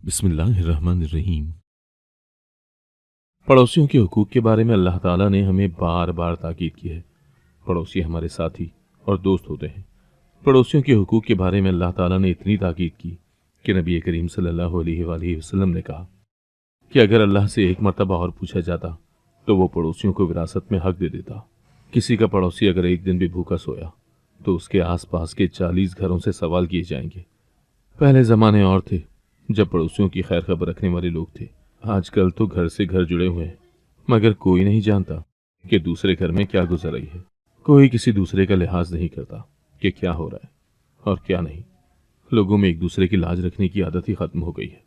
बिस्मिल्लाहिर्रहमानिर्रहीम। पड़ोसियों के हुकूक के बारे में अल्लाह ताला ने हमें बार बार ताकीद की है। पड़ोसी हमारे साथी और दोस्त होते हैं। पड़ोसियों के हुकूक के बारे में अल्लाह ताला ने इतनी ताकीद की कि नबी करीम सल्लल्लाहु अलैहि वसल्लम ने कहा कि अगर अल्लाह से एक मरतबा और पूछा जाता तो वो पड़ोसियों को विरासत में हक दे देता। किसी का पड़ोसी अगर एक दिन भी भूखा सोया तो उसके आसपास के 40 घरों से सवाल किए जाएंगे। पहले ज़माने और थे जब पड़ोसियों की खैर खबर रखने वाले लोग थे। आजकल तो घर से घर जुड़े हुए हैं, मगर कोई नहीं जानता कि दूसरे घर में क्या गुजर रही है। कोई किसी दूसरे का लिहाज नहीं करता कि क्या हो रहा है और क्या नहीं। लोगों में एक दूसरे की लाज रखने की आदत ही खत्म हो गई है।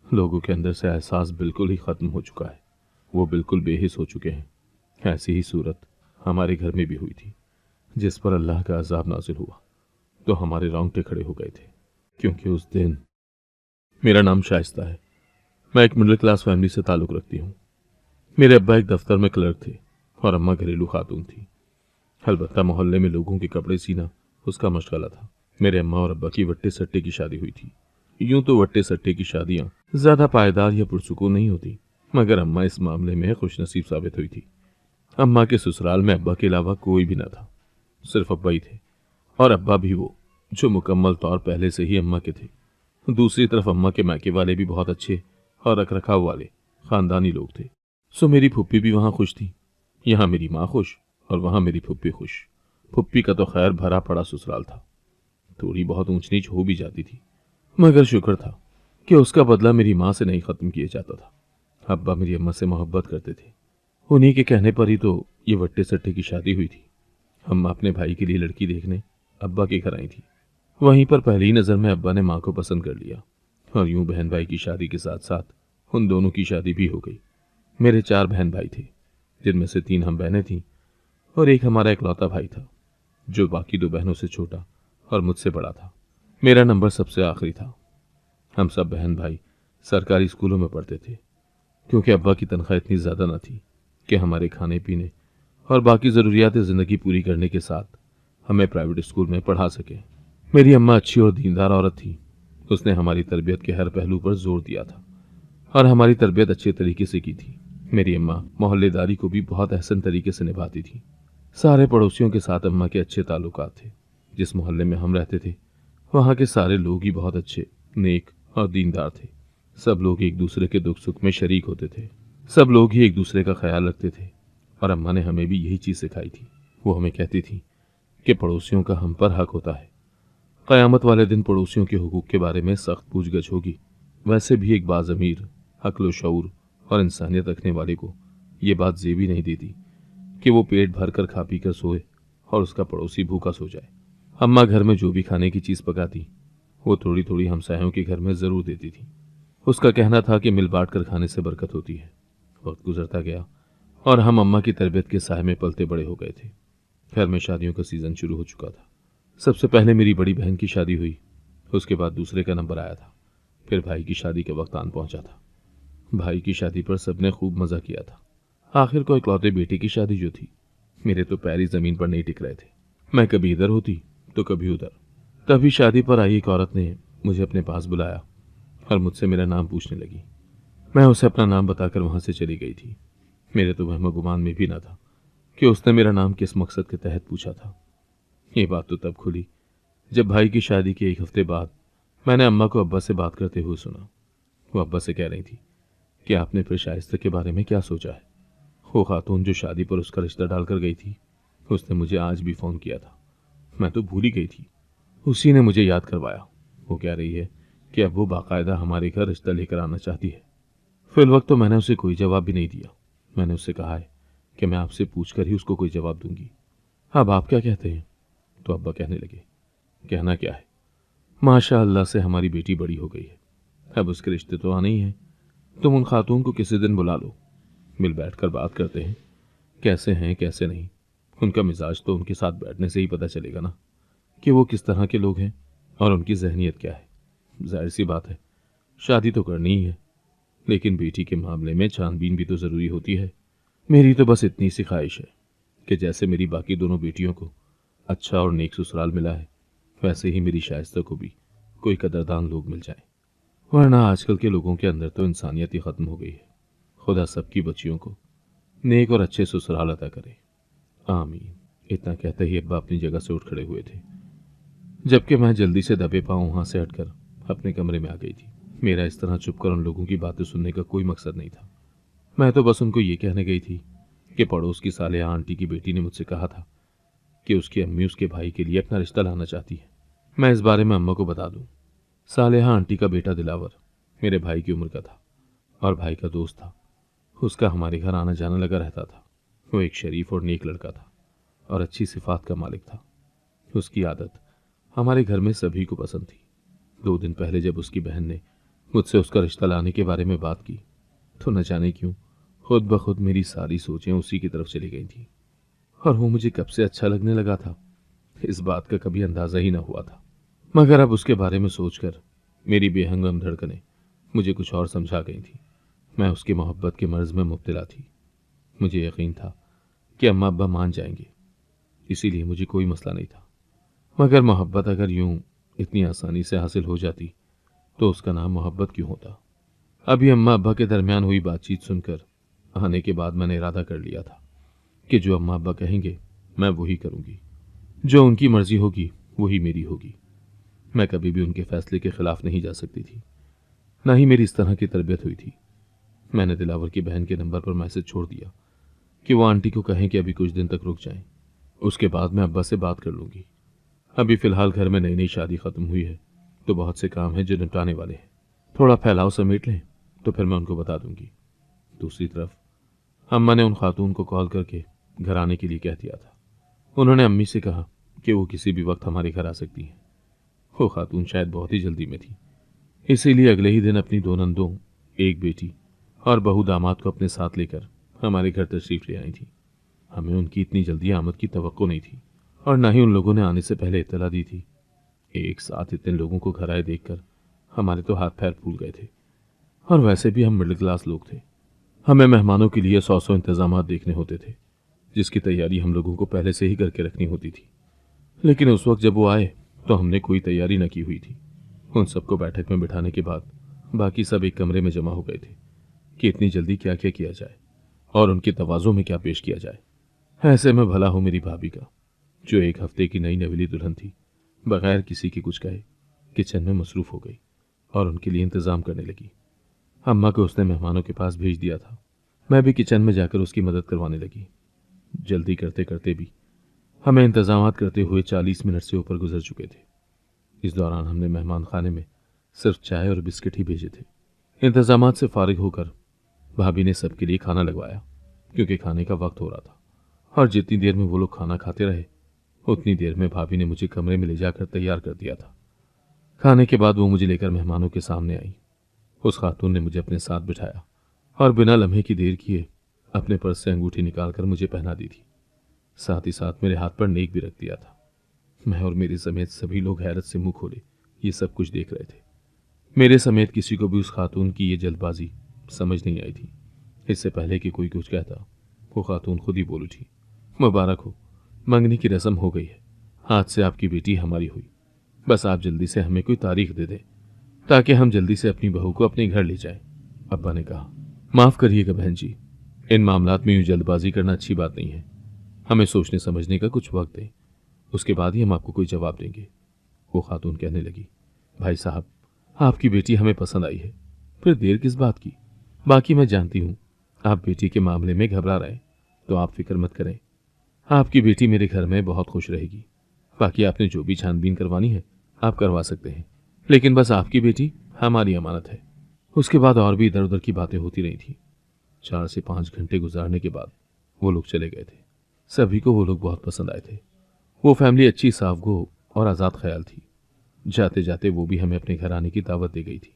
लोगों के अंदर से एहसास बिल्कुल ही खत्म हो चुका है। वो बिल्कुल बेहिस हो चुके हैं। ऐसी ही सूरत हमारे घर में भी हुई थी, जिस पर अल्लाह का अजाब नाजिल हुआ तो हमारे रोंगटे खड़े हो गए थे, क्योंकि उस दिन मेरा नाम शाइस्ता है। मैं एक मिडिल क्लास फैमिली से ताल्लुक़ रखती हूँ। मेरे अब्बा एक दफ्तर में क्लर्क थे और अम्मा घरेलू खातून थी। अलबत्ता मोहल्ले में लोगों के कपड़े सीना उसका मशगला था। मेरे अम्मा और अब्बा की वट्टे सट्टे की शादी हुई थी। यूं तो वट्टे सट्टे की शादियां ज्यादा पायदार या पुरसुकून नहीं होती, मगर अम्मा इस मामले में खुशनसीब साबित हुई थी। अम्मा के ससुराल में अब्बा के अलावा कोई भी न था, सिर्फ अब्बा ही थे, और अब्बा भी वो जो मुकम्मल तौर पहले से ही अम्मा के थे। दूसरी तरफ अम्मा के मायके वाले भी बहुत अच्छे और रखरखाव वाले खानदानी लोग थे। सो मेरी फुप्पी भी वहां खुश थी। यहाँ मेरी माँ खुश और वहां मेरी फुप्पी खुश। फुप्पी का तो खैर भरा पड़ा ससुराल था। थोड़ी बहुत ऊंच नीच हो भी जाती थी, मगर शुक्र था कि उसका बदला मेरी माँ से नहीं खत्म किया जाता था। अब्बा मेरी अम्मा से मोहब्बत करते थे। उन्हीं के कहने पर ही तो ये वट्टे सट्टे की शादी हुई थी। अम्मा अपने भाई के लिए लड़की देखने अब्बा के घर आई थी। वहीं पर पहली ही नजर में अब्बा ने माँ को पसंद कर लिया और यूं बहन भाई की शादी के साथ साथ उन दोनों की शादी भी हो गई। मेरे 4 बहन भाई थे, जिनमें से 3 हम बहनें थीं और एक हमारा इकलौता भाई था, जो बाकी 2 बहनों से छोटा और मुझसे बड़ा था। मेरा नंबर सबसे आखिरी था। हम सब बहन भाई सरकारी स्कूलों में पढ़ते थे, क्योंकि अब्बा की तनख्वाह इतनी ज़्यादा न थी कि हमारे खाने पीने और बाकी ज़रूरियात ज़िंदगी पूरी करने के साथ हमें प्राइवेट स्कूल में पढ़ा सके। मेरी अम्मा अच्छी और दीनदार औरत थी। उसने हमारी तरबियत के हर पहलू पर जोर दिया था और हमारी तरबियत अच्छे तरीके से की थी। मेरी अम्मा मोहल्लेदारी को भी बहुत अहसन तरीके से निभाती थी। सारे पड़ोसियों के साथ अम्मा के अच्छे ताल्लुकात थे। जिस मोहल्ले में हम रहते थे वहाँ के सारे लोग ही बहुत अच्छे, नेक और दीनदार थे। सब लोग एक दूसरे के दुख सुख में शरीक होते थे। सब लोग ही एक दूसरे का ख्याल रखते थे और अम्मा ने हमें भी यही चीज़ सिखाई थी। वो हमें कहती थी कि पड़ोसियों का हम पर हक होता है। क़यामत वाले दिन पड़ोसियों के हुकूक के बारे में सख्त पूछगछ होगी। वैसे भी एक बाज़मीर, अक्ल शऊर और इंसानियत रखने वाले को ये बात ज़ेबी नहीं देती कि वो पेट भर कर खा पी कर सोए और उसका पड़ोसी भूखा सो जाए। अम्मा घर में जो भी खाने की चीज़ पकाती वो थोड़ी थोड़ी हमसायों के घर में ज़रूर देती थी। उसका कहना था कि मिल बांट कर खाने से बरकत होती है। वक्त गुजरता गया और हम अम्मा की तरबियत के साए में पलते बड़े हो गए थे। घर में शादियों का सीज़न शुरू हो चुका था। सबसे पहले मेरी बड़ी बहन की शादी हुई, उसके बाद दूसरे का नंबर आया था। फिर भाई की शादी का वक्त आन पहुंचा था। भाई की शादी पर सबने खूब मज़ा किया था। आखिर को इकलौते बेटे की शादी जो थी, मेरे तो पैर ही ज़मीन पर नहीं टिक रहे थे। मैं कभी इधर होती तो कभी उधर। तभी शादी पर आई एक औरत ने मुझे अपने पास बुलाया और मुझसे मेरा नाम पूछने लगी। मैं उसे अपना नाम बताकर वहां से चली गई थी। मेरे तो वहम गुमान में भी न था कि उसने मेरा नाम किस मकसद के तहत पूछा था। ये बात तो तब खुली जब भाई की शादी के एक हफ्ते बाद मैंने अम्मा को अब्बा से बात करते हुए सुना। वो अब्बा से कह रही थी कि आपने फिर शाइस्ता के बारे में क्या सोचा है। वो खातून जो शादी पर उसका रिश्ता डालकर गई थी, उसने मुझे आज भी फ़ोन किया था। मैं तो भूल ही गई थी। उसी ने मुझे याद करवाया। वो कह रही है कि अब वो बाकायदा हमारे घर रिश्ता लेकर आना चाहती है। फिर वक्त तो मैंने उसे कोई जवाब भी नहीं दिया। मैंने उससे कहा है कि मैं आपसे पूछकर ही उसको कोई जवाब दूंगी। अब आप क्या कहते हैं? तो अब्बा कहने लगे, कहना क्या है, माशा अल्लाह से हमारी बेटी बड़ी हो गई है। अब उसके रिश्ते तो आने ही हैं। तुम उन खातून को किसी दिन बुला लो, मिल बैठ कर बात करते हैं, कैसे हैं कैसे नहीं। उनका मिजाज तो उनके साथ बैठने से ही पता चलेगा ना कि वो किस तरह के लोग हैं और उनकी जहनीत क्या है। जाहिर सी बात है, शादी तो करनी ही है, लेकिन बेटी के मामले में छानबीन भी तो ज़रूरी होती है। मेरी तो बस इतनी सी ख्वाहिश है कि जैसे मेरी बाकी दोनों बेटियों को अच्छा और नेक ससुराल मिला है, वैसे ही मेरी शाइस्ता को भी कोई कदरदान लोग मिल जाएं। वरना आजकल के लोगों के अंदर तो इंसानियत ही खत्म हो गई है। खुदा सबकी बच्चियों को नेक और अच्छे ससुराल अता करे, आमीन। इतना कहते ही अब्बा अपनी जगह से उठ खड़े हुए थे, जबकि मैं जल्दी से दबे पांव वहां से हटकर अपने कमरे में आ गई थी। मेरा इस तरह चुप कर उन लोगों की बातें सुनने का कोई मकसद नहीं था। मैं तो बस उनको ये कहने गई थी कि पड़ोस की सालेहा आंटी की बेटी ने मुझसे कहा था कि उसकी अम्मी उसके भाई के लिए अपना रिश्ता लाना चाहती है। मैं इस बारे में अम्मा को बता दूं। सालेहा आंटी का बेटा दिलावर मेरे भाई की उम्र का था और भाई का दोस्त था। उसका हमारे घर आना जाना लगा रहता था। वो एक शरीफ और नेक लड़का था और अच्छी सिफात का मालिक था। उसकी आदत हमारे घर में सभी को पसंद थी। 2 दिन पहले जब उसकी बहन ने मुझसे उसका रिश्ता लाने के बारे में बात की तो न जाने क्यों खुद ब खुद मेरी सारी सोचें उसी की तरफ चली गई थी। और वो मुझे कब से अच्छा लगने लगा था, इस बात का कभी अंदाजा ही न हुआ था। मगर अब उसके बारे में सोचकर मेरी बेहंगम धड़कनें मुझे कुछ और समझा गई थी। मैं उसकी मोहब्बत के मर्ज में मुब्तला थी। मुझे यकीन था कि अम्मा अब्बा मान जाएंगे, इसीलिए मुझे कोई मसला नहीं था। मगर मोहब्बत अगर यूं इतनी आसानी से हासिल हो जाती तो उसका नाम मोहब्बत क्यों होता। अभी अम्मा अब्बा के दरमियान हुई बातचीत सुनकर आने के बाद मैंने इरादा कर लिया था कि जो अम्मा अब्बा कहेंगे मैं वही करूंगी। जो उनकी मर्जी होगी वही मेरी होगी। मैं कभी भी उनके फैसले के खिलाफ नहीं जा सकती थी, ना ही मेरी इस तरह की तरबियत हुई थी। मैंने दिलावर की बहन के नंबर पर मैसेज छोड़ दिया कि वो आंटी को कहें कि अभी कुछ दिन तक रुक जाएं, उसके बाद मैं अब्बा से बात कर लूंगी। अभी फिलहाल घर में नई नई शादी खत्म हुई है तो बहुत से काम हैं जो निपटाने वाले हैं। थोड़ा फैलाव समेट लें तो फिर मैं उनको बता दूंगी। दूसरी तरफ अम्मा ने उन खातून को कॉल करके घर आने के लिए कह दिया था। उन्होंने अम्मी से कहा कि वो किसी भी वक्त हमारे घर आ सकती हैं। वो खातून शायद बहुत ही जल्दी में थी, इसीलिए अगले ही दिन अपनी 2 नंदों, एक बेटी और बहू दामाद को अपने साथ लेकर हमारे घर तशरीफ ले आई थी। हमें उनकी इतनी जल्दी आमद की तवक्को नहीं थी और न ही उन लोगों ने आने से पहले इत्तला दी थी। एक साथ इतने लोगों को घर आए देखकर हमारे तो हाथ पैर फूल गए थे। और वैसे भी हम मिडिल क्लास लोग थे। हमें मेहमानों के लिए 100 इंतजाम देखने होते थे, जिसकी तैयारी हम लोगों को पहले से ही करके रखनी होती थी। लेकिन उस वक्त जब वो आए तो हमने कोई तैयारी न की हुई थी। उन सबको बैठक में बिठाने के बाद बाकी सब एक कमरे में जमा हो गए थे कि इतनी जल्दी क्या क्या किया जाए और उनके तवाज़ों में क्या पेश किया जाए। ऐसे में भला हो मेरी भाभी का, जो 1 हफ्ते की नई नवेली दुल्हन थी, बगैर किसी के कुछ कहे किचन में मसरूफ हो गई और उनके लिए इंतजाम करने लगी। अम्मा को उसने मेहमानों के पास भेज दिया था। मैं भी किचन में जाकर उसकी मदद करवाने लगी। जल्दी करते करते भी हमें इंतजामात करते हुए 40 मिनट से ऊपर गुजर चुके थे। इस दौरान हमने मेहमान खाने में सिर्फ चाय और बिस्किट ही भेजे थे। इंतजामात से फारिग होकर भाभी ने सबके लिए खाना लगवाया, क्योंकि खाने का वक्त हो रहा था। और जितनी देर में वो लोग खाना खाते रहे उतनी देर में भाभी ने मुझे कमरे में ले जाकर तैयार कर दिया था। खाने के बाद वो मुझे लेकर मेहमानों के सामने आई। उस खातून ने मुझे अपने साथ बिठाया और बिना लम्हे की देर किए अपने पर्स से अंगूठी निकालकर मुझे पहना दी थी। साथ ही साथ मेरे हाथ पर नेक भी रख दिया था। मैं और मेरे समेत सभी लोग हैरत से मुंह खोले ये सब कुछ देख रहे थे। मेरे समेत किसी को भी उस खातून की ये जल्दबाजी समझ नहीं आई थी। इससे पहले कि कोई कुछ कहता वो खातून खुद ही बोल उठी, मुबारक हो, मंगनी की रस्म हो गई है, आज से आपकी बेटी हमारी हुई। बस आप जल्दी से हमें कोई तारीख दे दें ताकि हम जल्दी से अपनी बहू को अपने घर ले जाएं। अब्बा ने कहा, माफ करिएगा बहन जी, इन मामलात में यूं जल्दबाजी करना अच्छी बात नहीं है। हमें सोचने समझने का कुछ वक्त दें, उसके बाद ही हम आपको कोई जवाब देंगे। वो खातून कहने लगी, भाई साहब, आपकी बेटी हमें पसंद आई है, फिर देर किस बात की। बाकी मैं जानती हूँ आप बेटी के मामले में घबरा रहे हैं, तो आप फिक्र मत करें। आपकी बेटी मेरे घर में बहुत खुश रहेगी। बाकी आपने जो भी छानबीन करवानी है आप करवा सकते हैं, लेकिन बस आपकी बेटी हमारी अमानत है। उसके बाद और भी इधर उधर की बातें होती रही थी। 4 से 5 घंटे गुजारने के बाद वो लोग चले गए थे। सभी को वो लोग बहुत पसंद आए थे। वो फैमिली अच्छी, साफगो और आज़ाद ख्याल थी। जाते जाते वो भी हमें अपने घर आने की दावत दे गई थी।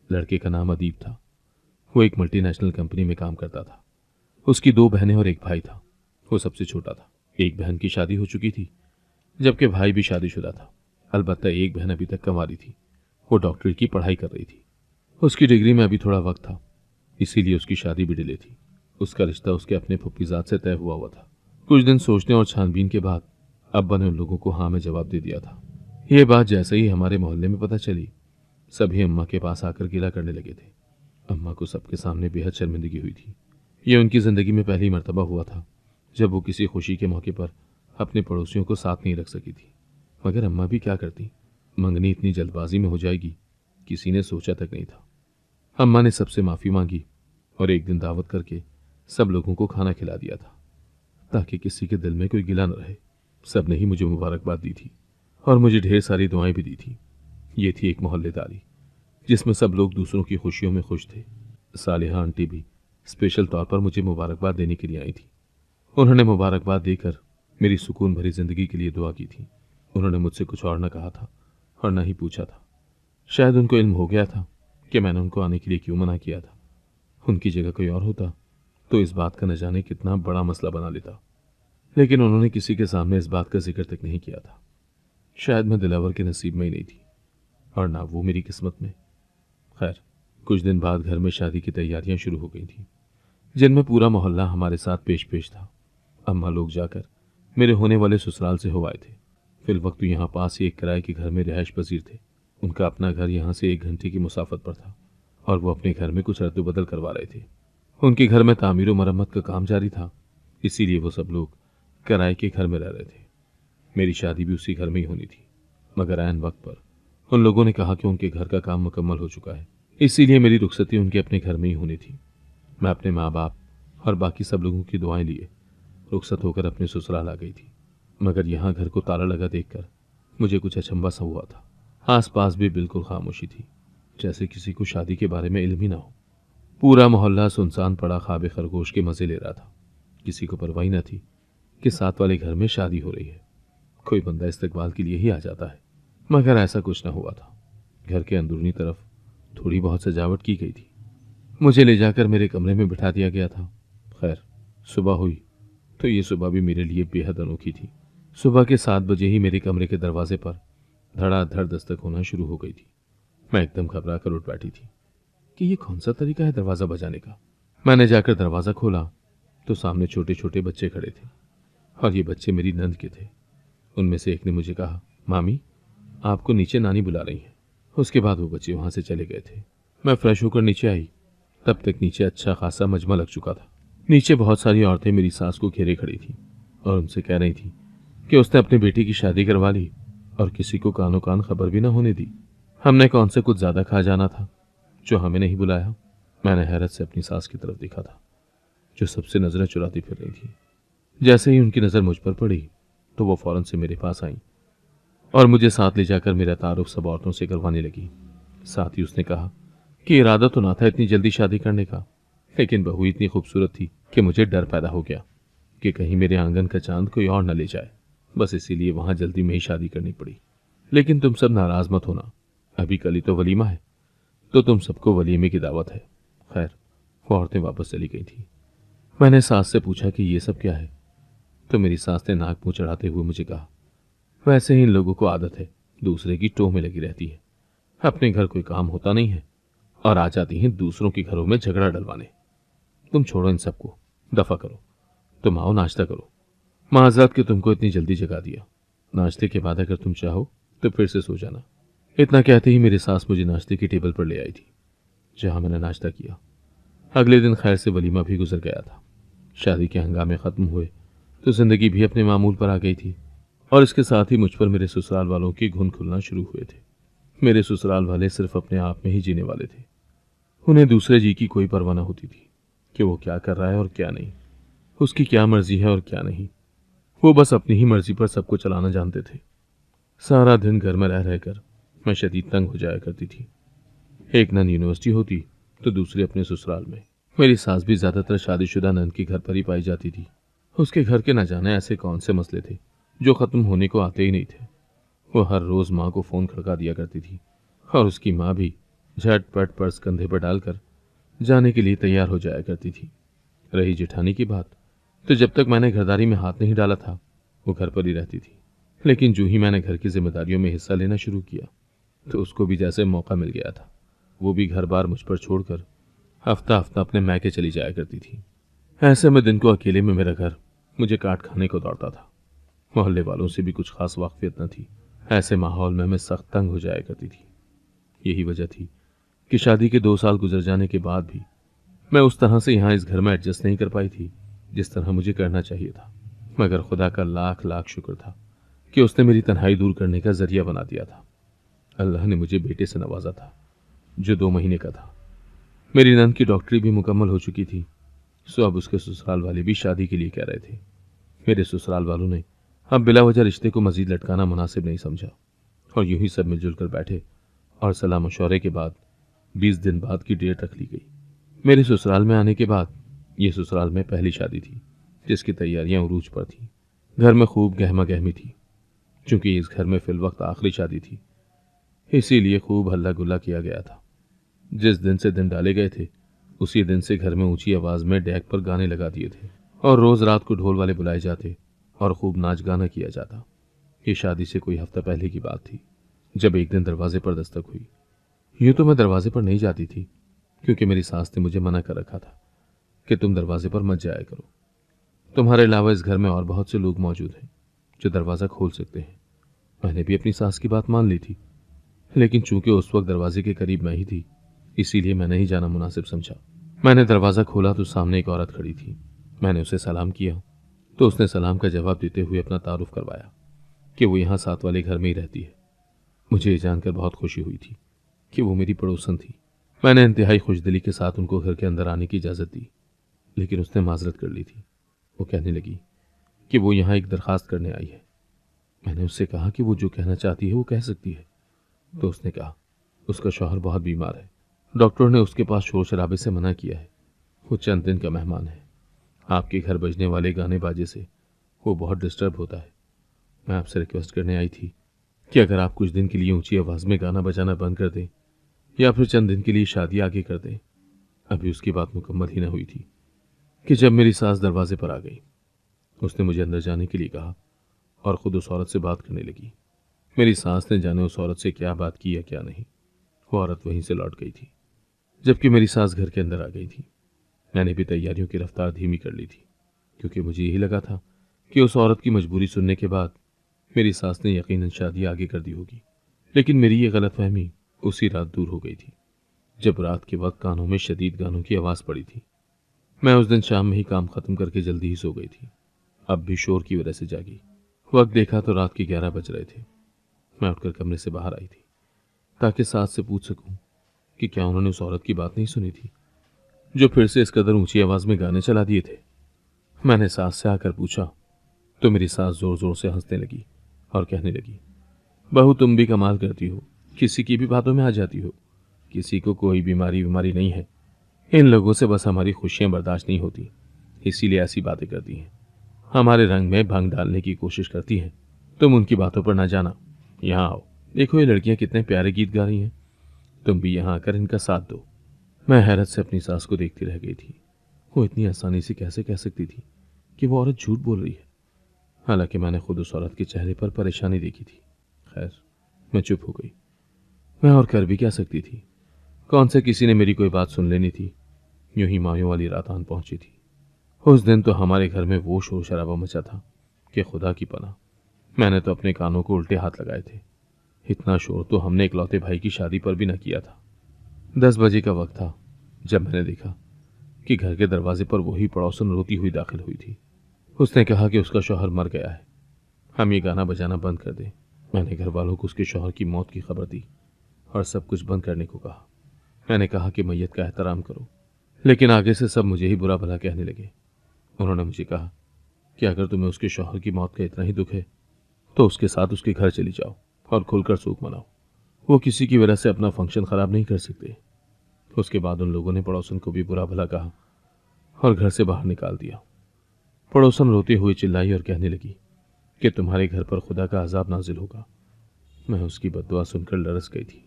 लड़के का नाम अदीब था। वो एक मल्टीनेशनल कंपनी में काम करता था। उसकी 2 बहनें और एक भाई था। वो सबसे छोटा था। एक बहन की शादी हो चुकी थी, जबकि भाई भी शादीशुदा था। अलबत्ता एक बहन अभी तक कंवारी थी। वो डॉक्टरी की पढ़ाई कर रही थी। उसकी डिग्री में अभी थोड़ा वक्त था, इसीलिए उसकी शादी भी डिले थी। उसका रिश्ता उसके अपने फुफ्फीजाद से तय हुआ था। कुछ दिन सोचने और छानबीन के बाद अब्बा ने उन लोगों को हाँ में जवाब दे दिया था। यह बात जैसे ही हमारे मोहल्ले में पता चली, सभी अम्मा के पास आकर गिला करने लगे थे। अम्मा को सबके सामने बेहद शर्मिंदगी हुई थी। यह उनकी ज़िंदगी में पहली मर्तबा हुआ था जब वो किसी खुशी के मौके पर अपने पड़ोसियों को साथ नहीं रख सकी थी। मगर अम्मा भी क्या करती, मंगनी इतनी जल्दबाजी में हो जाएगी किसी ने सोचा तक नहीं था। अम्मा ने सबसे माफ़ी मांगी और एक दिन दावत करके सब लोगों को खाना खिला दिया था ताकि किसी के दिल में कोई गिला न रहे। सब ने ही मुझे मुबारकबाद दी थी और मुझे ढेर सारी दुआएं भी दी थी। ये थी एक मोहल्लेदारी जिसमें सब लोग दूसरों की खुशियों में खुश थे। सालिहा आंटी भी स्पेशल तौर पर मुझे मुबारकबाद देने के लिए आई थी। उन्होंने मुबारकबाद देकर मेरी सुकून भरी जिंदगी के लिए दुआ की थी। उन्होंने मुझसे कुछ और न कहा था और न ही पूछा था। शायद उनको इल्म हो गया था कि मैंने उनको आने के लिए क्यों मना किया था। उनकी जगह कोई और होता तो इस बात का न जाने कितना बड़ा मसला बना लेता, लेकिन उन्होंने किसी के सामने इस बात का जिक्र तक नहीं किया था। शायद मैं दिलावर के नसीब में ही नहीं थी और ना वो मेरी किस्मत में। खैर, कुछ दिन बाद घर में शादी की तैयारियां शुरू हो गई थी जिनमें पूरा मोहल्ला हमारे साथ पेश पेश था। अम्मा लोग जाकर मेरे होने वाले ससुराल से हो आए थे। फिल वक्त यहाँ पास ही एक किराए के घर में रिहायश पजीर थे। उनका अपना घर यहाँ से 1 घंटे की मुसाफत पर था और वो अपने घर में कुछ रद्द बदल करवा रहे थे। उनके घर में तामीर व मरम्मत का काम जारी था, इसीलिए वो सब लोग किराए के घर में रह रहे थे। मेरी शादी भी उसी घर में ही होनी थी, मगर ऐन वक्त पर उन लोगों ने कहा कि उनके घर का काम मुकम्मल हो चुका है, इसीलिए मेरी रुखसती उनके अपने घर में ही होनी थी। मैं अपने माँ बाप और बाकी सब लोगों की दुआएं लिए रुखसत होकर अपने ससुराल आ गई थी। मगर यहाँ घर को ताला लगा देखकर मुझे कुछ अचंभा सा हुआ था। आसपास भी बिल्कुल खामोशी थी, जैसे किसी को शादी के बारे में इल्म ही ना हो। पूरा मोहल्ला सुनसान पड़ा ख्वाब खरगोश के मजे ले रहा था। किसी को परवाही न थी कि साथ वाले घर में शादी हो रही है। कोई बंदा इस्तकबाल के लिए ही आ जाता है, मगर ऐसा कुछ न हुआ था। घर के अंदरूनी तरफ थोड़ी बहुत सजावट की गई थी। मुझे ले जाकर मेरे कमरे में बिठा दिया गया था। खैर, सुबह हुई तो ये सुबह भी मेरे लिए बेहद अनोखी थी। सुबह के 7 बजे ही मेरे कमरे के दरवाजे पर धड़ाधड़ दस्तक होना शुरू हो गई थी। मैं एकदम घबरा कर उठ बैठी थी कि ये कौन सा तरीका है दरवाज़ा बजाने का। मैंने जाकर दरवाज़ा खोला तो सामने छोटे छोटे बच्चे खड़े थे और ये बच्चे मेरी नंद के थे। उनमें से एक ने मुझे कहा, मामी, आपको नीचे नानी बुला रही हैं। उसके बाद वो बच्चे वहाँ से चले गए थे। मैं फ्रेश होकर नीचे आई, तब तक नीचे अच्छा खासा मजमा लग चुका था। नीचे बहुत सारी औरतें मेरी सास को घेरे खड़ी थी और उनसे कह रही थी कि उसने अपनी बेटी की शादी करवा ली और किसी को कानो कान खबर भी न होने दी। हमने कौन से कुछ ज्यादा खा जाना था जो हमें नहीं बुलाया। मैंने हैरत से अपनी सास की तरफ देखा था जो सबसे नजरें चुराती फिर रही थी। जैसे ही उनकी नजर मुझ पर पड़ी तो वो फौरन से मेरे पास आई और मुझे साथ ले जाकर मेरा तारुफ सब औरतों से करवाने लगी। साथ ही उसने कहा कि इरादा तो ना था इतनी जल्दी शादी करने का, लेकिन बहू इतनी खूबसूरत थी कि मुझे डर पैदा हो गया कि कहीं मेरे आंगन का चांद कोई और न ले जाए। बस इसीलिए वहां जल्दी में ही शादी करनी पड़ी। लेकिन तुम सब नाराज मत होना, अभी कल ही तो वलीमा है, तो तुम सबको वलीमे की दावत है। खैर, वो औरतें वापस चली गई थी। मैंने सास से पूछा कि ये सब क्या है, तो मेरी सास ने नाक मुंह चढ़ाते हुए मुझे कहा, वैसे ही इन लोगों को आदत है दूसरे की टोह में लगी रहती है। अपने घर कोई काम होता नहीं है और आ जाती हैं दूसरों के घरों में झगड़ा डलवाने। तुम छोड़ो इन सबको, दफा करो। तुम आओ, नाश्ता करो। माजरात कि तुमको इतनी जल्दी जगा दिया। नाश्ते के बाद अगर तुम चाहो तो फिर से सो जाना। इतना कहते ही मेरी सास मुझे नाश्ते की टेबल पर ले आई थी, जहां मैंने नाश्ता किया। अगले दिन खैर से वलीमा भी गुजर गया था। शादी के हंगामे खत्म हुए तो जिंदगी भी अपने मामूल पर आ गई थी और इसके साथ ही मुझ पर मेरे ससुराल वालों के घुन खुलना शुरू हुए थे। मेरे ससुराल वाले सिर्फ अपने आप में ही जीने वाले थे। उन्हें दूसरे जी की कोई परवाह न होती थी कि वो क्या कर रहा है और क्या नहीं, उसकी क्या मर्जी है और क्या नहीं। वो बस अपनी ही मर्जी पर सबको चलाना जानते थे। सारा दिन घर में रह रहकर मैं शदीद तंग हो जाया करती थी। एक नन यूनिवर्सिटी होती तो दूसरी अपने ससुराल में। मेरी सास भी ज्यादातर शादीशुदा नन के घर पर ही पाई जाती थी। उसके घर के न जाने ऐसे कौन से मसले थे जो खत्म होने को आते ही नहीं थे। वो हर रोज माँ को फोन खड़का दिया करती थी और उसकी माँ भी झटपट पर्स कंधे पर डालकर जाने के लिए तैयार हो जाया करती थी। रही जेठानी की बात, तो जब तक मैंने घरदारी में हाथ नहीं डाला था वो घर पर ही रहती थी। लेकिन जो ही मैंने घर की जिम्मेदारियों में हिस्सा लेना शुरू किया तो उसको भी जैसे मौका मिल गया था। वो भी घर बार मुझ पर छोड़कर हफ्ता हफ्ता अपने मैके चली जाया करती थी। ऐसे में दिन को अकेले में मेरा घर मुझे काट खाने को दौड़ता था। मोहल्ले वालों से भी कुछ खास वाकफियत न थी। ऐसे माहौल में मैं सख्त तंग हो जाया करती थी। यही वजह थी कि शादी के 2 साल गुजर जाने के बाद भी मैं उस तरह से यहाँ इस घर में एडजस्ट नहीं कर पाई थी जिस तरह मुझे करना चाहिए था। मगर खुदा का लाख लाख शुक्र था कि उसने मेरी तन्हाई दूर करने का जरिया बना दिया था। अल्लाह ने मुझे बेटे से नवाजा था जो 2 महीने का था। मेरी नंद की डॉक्टरी भी मुकम्मल हो चुकी थी, सो अब उसके ससुराल वाले भी शादी के लिए कह रहे थे। मेरे ससुराल वालों ने अब बिला वजह रिश्ते को मजीद लटकाना मुनासिब नहीं समझा और यूं ही सब मिलजुल कर बैठे और सलाह मशवरे के बाद 20 दिन बाद की डेट रख ली गई। मेरे ससुराल में आने के बाद ये ससुराल में पहली शादी थी जिसकी तैयारियां उरूज पर थी। घर में खूब गहमा गहमी थी। चूंकि इस घर में फिल वक्त आखिरी शादी थी, इसीलिए खूब हल्ला गुल्ला किया गया था। जिस दिन से दिन डाले गए थे उसी दिन से घर में ऊंची आवाज में डेक पर गाने लगा दिए थे और रोज रात को ढोल वाले बुलाए जाते और खूब नाच गाना किया जाता। ये शादी से कोई हफ्ता पहले की बात थी जब एक दिन दरवाजे पर दस्तक हुई। यूं तो मैं दरवाजे पर नहीं जाती थी क्योंकि मेरी सास ने मुझे मना कर रखा था कि तुम दरवाजे पर मत जाया करो। तुम्हारे अलावा इस घर में और बहुत से लोग मौजूद हैं जो दरवाज़ा खोल सकते हैं। मैंने भी अपनी सास की बात मान ली थी, लेकिन चूंकि उस वक्त दरवाजे के करीब मैं ही थी, इसीलिए मैं नहीं जाना मुनासिब समझा। मैंने दरवाज़ा खोला तो सामने एक औरत खड़ी थी। मैंने उसे सलाम किया तो उसने सलाम का जवाब देते हुए अपना तारुफ करवाया कि वो यहाँ साथ वाले घर में ही रहती है। मुझे ये जानकर बहुत खुशी हुई थी कि वो मेरी पड़ोसन थी। मैंने इंतहाई खुशदिली के साथ उनको घर के अंदर आने की इजाज़त दी, लेकिन उसने माजरत कर ली थी। वो कहने लगी कि वो यहाँ एक दरखास्त करने आई है। मैंने उससे कहा कि वो जो कहना चाहती है वो कह सकती है, तो उसने कहा उसका शौहर बहुत बीमार है, डॉक्टर ने उसके पास शोर शराबे से मना किया है, वो चंद दिन का मेहमान है। आपके घर बजने वाले गाने बाजे से वो बहुत डिस्टर्ब होता है। मैं आपसे रिक्वेस्ट करने आई थी कि अगर आप कुछ दिन के लिए ऊंची आवाज़ में गाना बजाना बंद कर दें या फिर चंद दिन के लिए शादी आगे कर दें। अभी उसकी बात मुकम्मल ही न हुई थी कि जब मेरी सास दरवाजे पर आ गई। उसने मुझे अंदर जाने के लिए कहा और ख़ुद उस औरत से बात करने लगी। मेरी सास ने जाने उस औरत से क्या बात की या क्या नहीं। वो औरत वहीं से लौट गई थी जबकि मेरी सास घर के अंदर आ गई थी। मैंने भी तैयारियों की रफ्तार धीमी कर ली थी क्योंकि मुझे यही लगा था कि उस औरत की मजबूरी सुनने के बाद मेरी सास ने यकीनन शादी आगे कर दी होगी। लेकिन मेरी ये गलतफहमी उसी रात दूर हो गई थी जब रात के वक्त कानों में शदीद गानों की आवाज़ पड़ी थी। मैं उस दिन शाम में ही काम ख़त्म करके जल्दी ही सो गई थी। अब भी शोर की वजह से जागी। वक्त देखा तो रात के 11 बज रहे थे। मैं उठकर कमरे से बाहर आई थी ताकि सास से पूछ सकूं कि क्या उन्होंने उस औरत की बात नहीं सुनी थी जो फिर से इस कदर ऊंची आवाज़ में गाने चला दिए थे। मैंने सास से आकर पूछा तो मेरी सास ज़ोर ज़ोर से हंसने लगी और कहने लगी, बहू तुम भी कमाल करती हो, किसी की भी बातों में आ जाती हो। किसी को कोई बीमारी नहीं है। इन लोगों से बस हमारी खुशियां बर्दाश्त नहीं होती, इसीलिए ऐसी बातें करती हैं। हमारे रंग में भंग डालने की कोशिश करती हैं। तुम उनकी बातों पर ना जाना, यहाँ आओ, देखो ये लड़कियां कितने प्यारे गीत गा रही हैं, तुम भी यहाँ आकर इनका साथ दो। मैं हैरत से अपनी सास को देखती रह गई थी। वो इतनी आसानी से कैसे कह सकती थी कि वो औरत झूठ बोल रही है। हालांकि मैंने खुद उस औरत के चेहरे पर परेशानी देखी थी। खैर, मैं चुप हो गई। मैं और कर भी क्या सकती थी। कौन से किसी ने मेरी कोई बात सुन लेनी थी। यूं ही मायों वाली रात आन पहुंची थी। उस दिन तो हमारे घर में वो शोर शराबा मचा था कि खुदा की पनाह, मैंने तो अपने कानों को उल्टे हाथ लगाए थे। इतना शोर तो हमने इकलौते भाई की शादी पर भी न किया था। 10 बजे का वक्त था जब मैंने देखा कि घर के दरवाजे पर वही पड़ोसन रोती हुई दाखिल हुई थी। उसने कहा कि उसका शौहर मर गया है, हम ये गाना बजाना बंद कर दें। मैंने घर वालों को उसके शौहर की मौत की खबर दी और सब कुछ बंद करने को कहा। मैंने कहा कि मैयत का एहतराम करो, लेकिन आगे से सब मुझे ही बुरा भला कहने लगे। उन्होंने मुझे कहा कि अगर तुम्हें उसके शौहर की मौत का इतना ही दुख है तो उसके साथ उसके घर चली जाओ और खुलकर सूख मनाओ। वो किसी की वजह से अपना फंक्शन खराब नहीं कर सकते। उसके बाद उन लोगों ने पड़ोसन को भी बुरा भला कहा और घर से बाहर निकाल दिया। पड़ोसन रोते हुए चिल्लाई और कहने लगी कि तुम्हारे घर पर खुदा का अजाब नाजिल होगा। मैं उसकी बद्दुआ सुनकर लरस गई थी,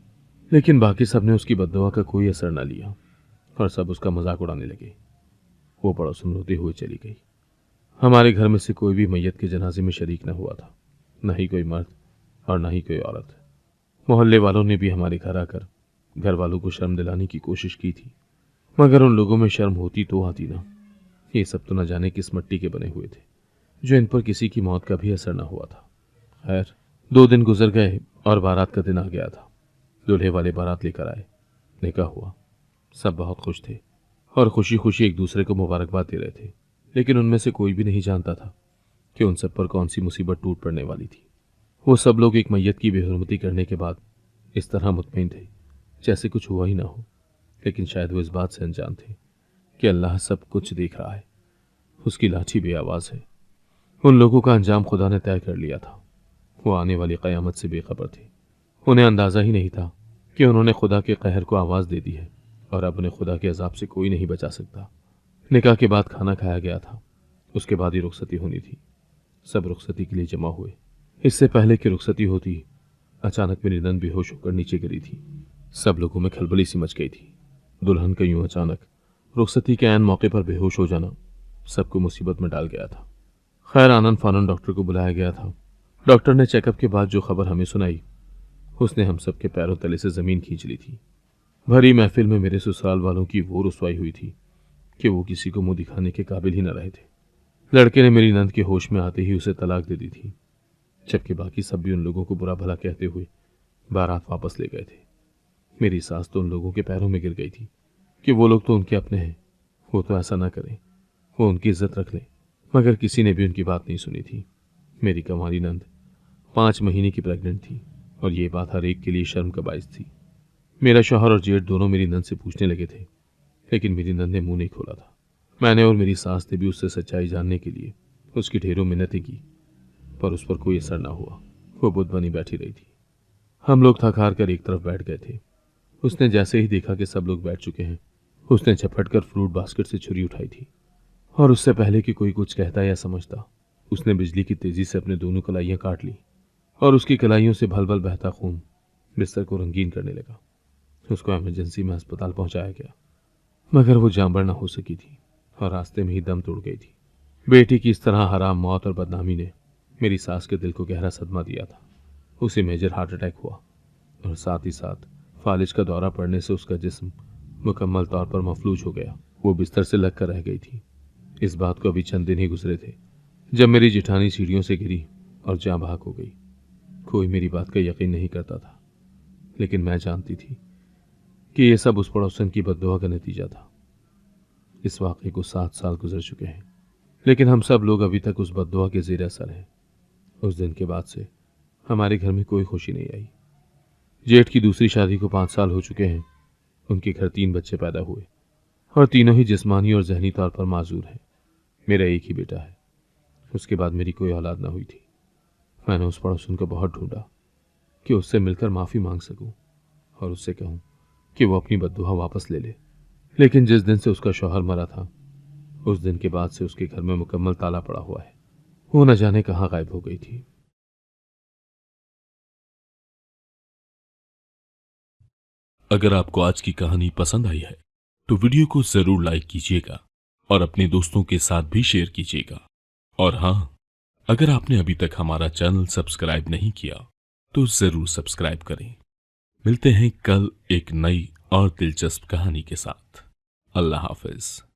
लेकिन बाकी सब ने उसकी बद्दुआ का कोई असर न लिया और सब उसका मजाक उड़ाने लगे। वो पड़ोसन रोते हुए चली गई। हमारे घर में से कोई भी मैयत के जनाजे में शरीक न हुआ था, न ही कोई मर्द और न ही कोई औरत। मोहल्ले वालों ने भी हमारे घर आकर घर वालों को शर्म दिलाने की कोशिश की थी, मगर उन लोगों में शर्म होती तो आती ना। ये सब तो न जाने किस मिट्टी के बने हुए थे जो इन पर किसी की मौत का भी असर न हुआ था। खैर, 2 दिन गुजर गए और बारात का दिन आ गया था। दूल्हे वाले बारात लेकर आए, निकाह हुआ। सब बहुत खुश थे और खुशी खुशी एक दूसरे को मुबारकबाद दे रहे थे, लेकिन उनमें से कोई भी नहीं जानता था कि उन सब पर कौन सी मुसीबत टूट पड़ने वाली थी। वो सब लोग एक मैयत की बेहुरमती करने के बाद इस तरह मुतमईन थे जैसे कुछ हुआ ही ना हो, लेकिन शायद वो इस बात से अनजान थे कि अल्लाह सब कुछ देख रहा है। उसकी लाठी बेआवाज है। उन लोगों का अंजाम खुदा ने तय कर लिया था। वो आने वाली क़यामत से बेखबर थे। उन्हें अंदाज़ा ही नहीं था कि उन्होंने खुदा के कहर को आवाज़ दे दी है और अब उन्हें खुदा के अजाब से कोई नहीं बचा सकता। निकाह के बाद खाना खाया गया था, उसके बाद ही रुखसती होनी थी। सब रुखसती के लिए जमा हुए। इससे पहले कि रुखसती होती, अचानक मेरी नंद बेहोश होकर नीचे गिरी थी। सब लोगों में खलबली सी मच गई थी। दुल्हन का यूं अचानक रुखसती के ऐन मौके पर बेहोश हो जाना सबको मुसीबत में डाल गया था। खैर, आनन फानन डॉक्टर को बुलाया गया था। डॉक्टर ने चेकअप के बाद जो खबर हमें सुनाई, उसने हम सब के पैरों तले से जमीन खींच ली थी। भरी महफिल में मेरे ससुराल वालों की वो रुसवाई हुई थी कि वो किसी को मुंह दिखाने के काबिल ही न रहे थे। लड़के ने मेरी नंद के होश में आते ही उसे तलाक दे दी थी, जबकि बाकी सब भी उन लोगों को बुरा भला कहते हुए बारात वापस ले गए थे। मेरी सास तो उन लोगों के पैरों में गिर गई थी कि वो लोग तो उनके अपने हैं, वो तो ऐसा ना करें, वो उनकी इज्जत रख लें, मगर किसी ने भी उनकी बात नहीं सुनी थी। मेरी कंवारी नंद 5 महीने की प्रेग्नेंट थी और ये बात हर एक के लिए शर्म का बाइस थी। मेरा शौहर और जेठ दोनों मेरी नंद से पूछने लगे थे, लेकिन मेरी नंद ने मुंह नहीं खोला था। मैंने और मेरी सास ने भी उससे सच्चाई जानने के लिए उसकी ढेरों मिन्नतें की, पर उस पर कोई असर ना हुआ। वो बुत बनी बैठी रही थी। हम लोग थक हार कर एक तरफ बैठ गए थे। उसने जैसे ही देखा कि सब लोग बैठ चुके हैं, उसने झपट कर फ्रूट बास्केट से छुरी उठाई थी और उससे पहले कि कोई कुछ कहता या समझता, उसने बिजली की तेजी से अपने दोनों कलाइयां काट ली और उसकी कलाइयों से भल भल बहता खून बिस्तर को रंगीन करने लगा। उसको इमरजेंसी में अस्पताल पहुंचाया गया, मगर वो जांबर न हो सकी थी और रास्ते में ही दम तोड़ गई थी। बेटी की इस तरह हराम मौत और बदनामी ने मेरी सास के दिल को गहरा सदमा दिया था। उसे मेजर हार्ट अटैक हुआ और साथ ही साथ फालिज का दौरा पड़ने से उसका जिस्म मुकम्मल तौर पर मफलूज हो गया। वो बिस्तर से लग कर रह गई थी। इस बात को अभी चंद दिन ही गुजरे थे जब मेरी जिठानी सीढ़ियों से गिरी और जाँ भाग हो गई। कोई मेरी बात का यकीन नहीं करता था, लेकिन मैं जानती थी कि यह सब उस पड़ोसन की बद्दुआ का नतीजा था। इस वाक़े को 7 साल गुजर चुके हैं, लेकिन हम सब लोग अभी तक उस बद्दुआ के ज़ेर असर हैं। उस दिन के बाद से हमारे घर में कोई खुशी नहीं आई। जेठ की दूसरी शादी को 5 साल हो चुके हैं। उनके घर 3 बच्चे पैदा हुए और तीनों ही जिस्मानी और जहनी तौर पर माजूर हैं। मेरा एक ही बेटा है। उसके बाद मेरी कोई औलाद ना हुई थी। मैंने उस पड़ोसन को बहुत ढूंढा कि उससे मिलकर माफ़ी मांग सकूं और उससे कहूं कि वो अपनी बद्दुआ वापस ले ले, लेकिन जिस दिन से उसका शौहर मरा था, उस दिन के बाद से उसके घर में मुकम्मल ताला पड़ा हुआ है। वो न जाने कहाँ गायब हो गई थी। अगर आपको आज की कहानी पसंद आई है तो वीडियो को जरूर लाइक कीजिएगा और अपने दोस्तों के साथ भी शेयर कीजिएगा। और हाँ, अगर आपने अभी तक हमारा चैनल सब्सक्राइब नहीं किया तो जरूर सब्सक्राइब करें। मिलते हैं कल एक नई और दिलचस्प कहानी के साथ। अल्लाह हाफिज।